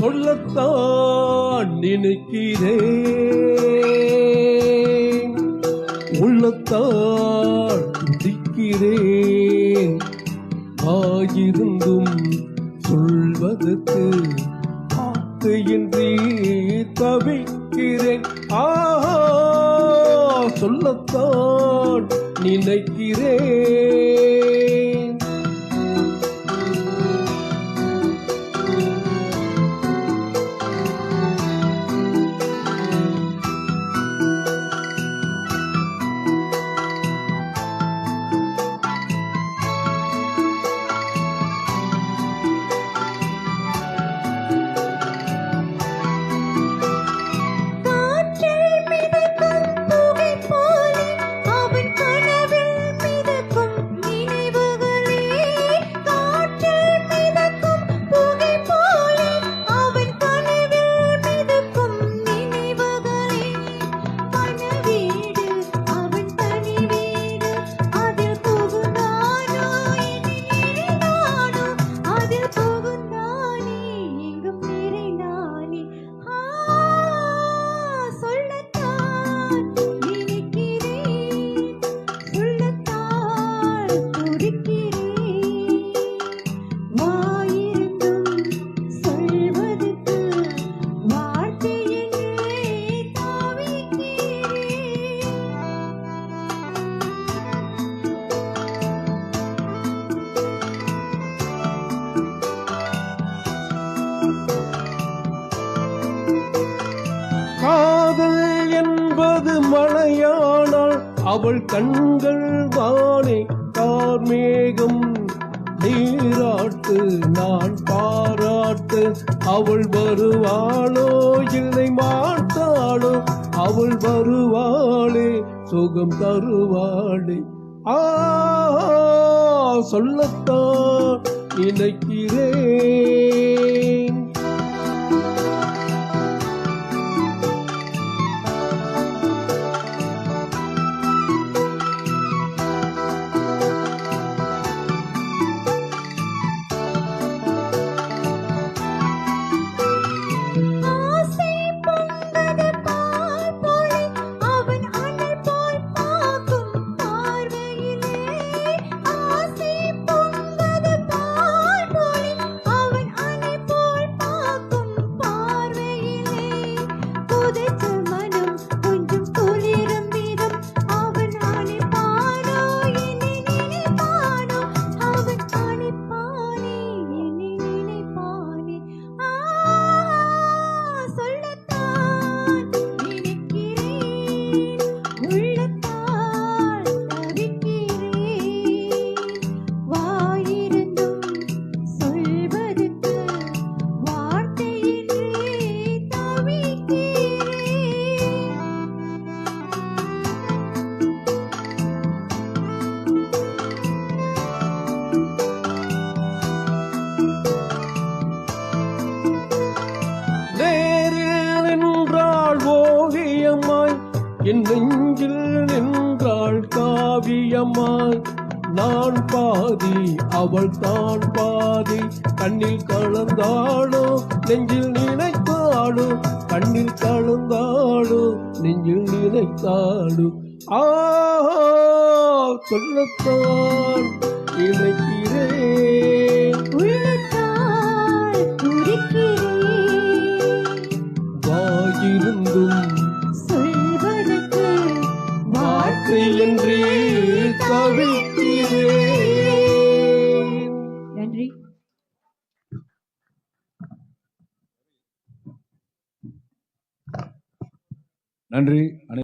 சொல்லத்தான் நினைக்கிறேன், உள்ளத்தால் துடிக்கிறேன். ஆயிருந்தும் சொல்வதற்கு வார்த்தையின்றி தவிக்கிறேன். ஆஹா, சொல்லத்தான் நினைக்கிறேன். காதல் என்பது மழையானால் அவள் கண்கள் தானே கார்மேகம். நீராட்டு நான் பாராட்டு, அவள் வருவாளோ இல்லை மாட்டாளோ, அவள் வருவாளே சுகம் தருவாளே. சொல்லத்தான் நினைக்கிறேன். என் நெஞ்சில் நின்றாள் காவியமாய். நான் பாதி அவள் தான் பாதி, கண்ணில் கலந்தாளோ நெஞ்சில் நினைத்தாளோ, கண்ணில் கலந்தாளோ நெஞ்சில் நினைத்தாளோ. சொல்லத்தான் நினைக்கிறேன், வாயிருந்தும் என்று தவிக்கிறேன். நன்றி. நன்றி.